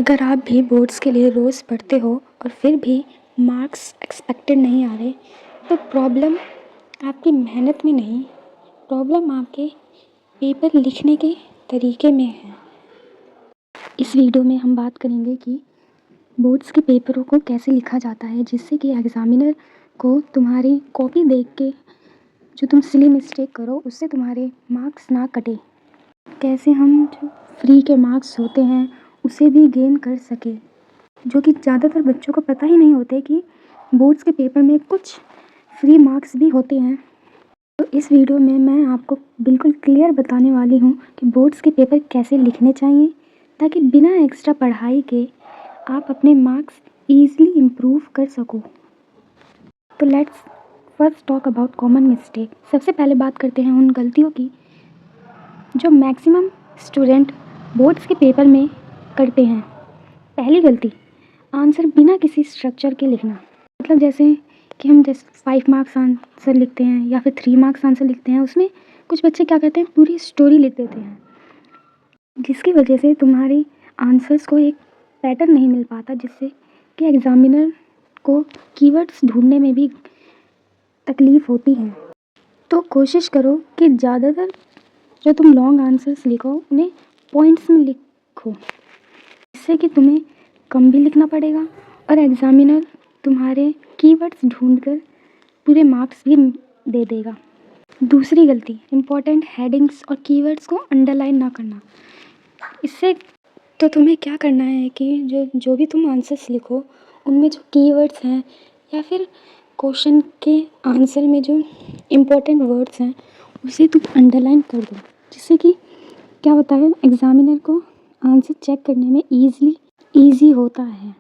अगर आप भी बोर्ड्स के लिए रोज़ पढ़ते हो और फिर भी मार्क्स एक्सपेक्टेड नहीं आ रहे, तो प्रॉब्लम आपकी मेहनत में नहीं, प्रॉब्लम आपके पेपर लिखने के तरीके में है। इस वीडियो में हम बात करेंगे कि बोर्ड्स के पेपरों को कैसे लिखा जाता है, जिससे कि एग्ज़ामिनर को तुम्हारी कॉपी देख के जो तुम सिली मिस्टेक करो उससे तुम्हारे मार्क्स ना कटे। कैसे हम जो फ्री के मार्क्स होते हैं उसे भी गेन कर सके, जो कि ज़्यादातर बच्चों को पता ही नहीं होते कि बोर्ड्स के पेपर में कुछ फ्री मार्क्स भी होते हैं। तो इस वीडियो में मैं आपको बिल्कुल क्लियर बताने वाली हूँ कि बोर्ड्स के पेपर कैसे लिखने चाहिए, ताकि बिना एक्स्ट्रा पढ़ाई के आप अपने मार्क्स ईज़िली इम्प्रूव कर सको। तो let's first talk about common mistake. सबसे पहले बात करते हैं उन गलतियों की जो मैक्सिमम स्टूडेंट बोर्ड्स के पेपर में करते हैं। पहली गलती, आंसर बिना किसी स्ट्रक्चर के लिखना। मतलब जैसे कि हम 5 मार्क्स आंसर लिखते हैं या फिर 3 मार्क्स आंसर लिखते हैं, उसमें कुछ बच्चे क्या करते हैं, पूरी स्टोरी लिख देते हैं, जिसकी वजह से तुम्हारी आंसर्स को एक पैटर्न नहीं मिल पाता, जिससे कि एग्ज़ामिनर को कीवर्ड्स ढूंढने में भी तकलीफ़ होती है। तो कोशिश करो कि ज़्यादातर जो तुम लॉन्ग आंसर्स लिखो उन्हें पॉइंट्स में लिखो, जिससे कि तुम्हें कम भी लिखना पड़ेगा और एग्ज़ामिनर तुम्हारे कीवर्ड्स ढूंढकर पूरे मार्क्स भी दे देगा। दूसरी गलती, इम्पॉर्टेंट हेडिंग्स और कीवर्ड्स को अंडरलाइन ना करना। इससे तो तुम्हें क्या करना है कि जो भी तुम आंसर्स लिखो उनमें जो कीवर्ड्स हैं या फिर क्वेश्चन के आंसर में जो इम्पोर्टेंट वर्ड्स हैं उसे तुम अंडरलाइन कर दो, जिससे कि क्या होता है, एग्ज़ामिनर को आंसर चेक करने में ईज़ी होता है।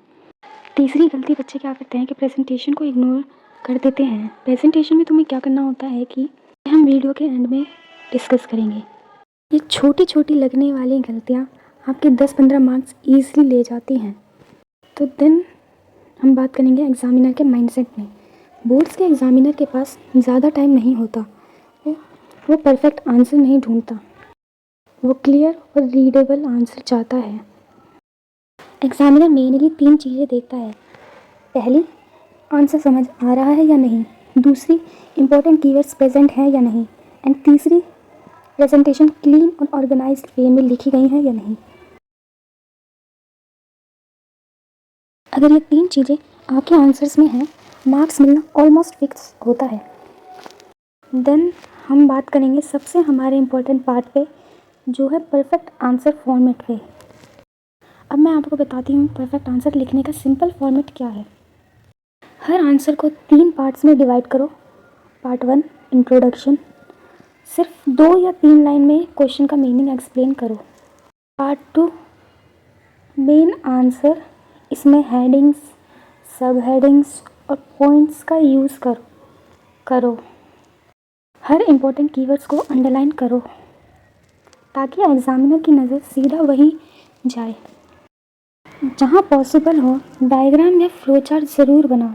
तीसरी गलती बच्चे क्या करते हैं कि प्रेजेंटेशन को इग्नोर कर देते हैं। प्रेजेंटेशन में तुम्हें क्या करना होता है कि हम वीडियो के एंड में डिस्कस करेंगे। ये छोटी छोटी लगने वाली गलतियाँ आपके 10-15 मार्क्स ईज़िली ले जाती हैं। तो देन हम बात करेंगे एग्ज़ामिनर के माइंडसेट में। बोर्ड्स के एग्ज़ामिनर के पास ज़्यादा टाइम नहीं होता, वो परफेक्ट आंसर नहीं ढूंढता, वो क्लियर और रीडेबल आंसर चाहता है। एग्ज़ामिनर मेनली 3 चीज़ें देखता है। पहली, आंसर समझ आ रहा है या नहीं। दूसरी, इम्पोर्टेंट कीवर्ड्स प्रेजेंट हैं या नहीं। एंड तीसरी, प्रेजेंटेशन क्लीन और ऑर्गेनाइज्ड वे में लिखी गई हैं या नहीं। अगर ये 3 चीज़ें आपके आंसर्स में हैं, मार्क्स मिलना ऑलमोस्ट फिक्स होता है। देन हम बात करेंगे सबसे हमारे इम्पोर्टेंट पार्ट पे, जो है परफेक्ट आंसर फॉर्मेट पे। अब मैं आपको बताती हूँ परफेक्ट आंसर लिखने का सिंपल फॉर्मेट क्या है। हर आंसर को 3 पार्ट्स में डिवाइड करो। पार्ट 1 इंट्रोडक्शन, सिर्फ 2 या 3 लाइन में क्वेश्चन का मीनिंग एक्सप्लेन करो। पार्ट 2 मेन आंसर, इसमें हेडिंग्स, सब हेडिंग्स और पॉइंट्स का यूज़ करो। हर इम्पोर्टेंट कीवर्ड्स को अंडरलाइन करो, ताकि एग्ज़ामिनर की नज़र सीधा वहीं जाए। जहाँ पॉसिबल हो डायग्राम या फ्लो चार्ट ज़रूर बनाओ।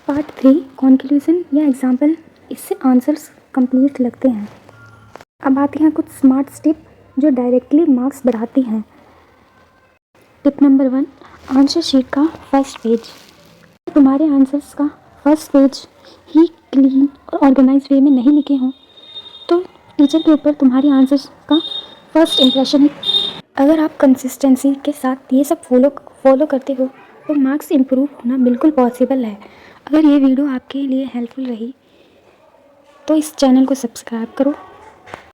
पार्ट 3 कंक्लूजन या एग्जाम्पल, इससे आंसर्स कंप्लीट लगते हैं। अब आती हैं कुछ स्मार्ट टिप जो डायरेक्टली मार्क्स बढ़ाती हैं। टिप नंबर 1, आंसर शीट का फर्स्ट पेज। तुम्हारे आंसर्स का फर्स्ट पेज ही क्लीन और ऑर्गेनाइज वे में नहीं लिखे हों, तो टीचर के ऊपर तुम्हारे आंसर्स का फर्स्ट इम्प्रेशन ही। अगर आप कंसिस्टेंसी के साथ ये सब फॉलो करते हो तो मार्क्स इम्प्रूव होना बिल्कुल पॉसिबल है। अगर ये वीडियो आपके लिए हेल्पफुल रही तो इस चैनल को सब्सक्राइब करो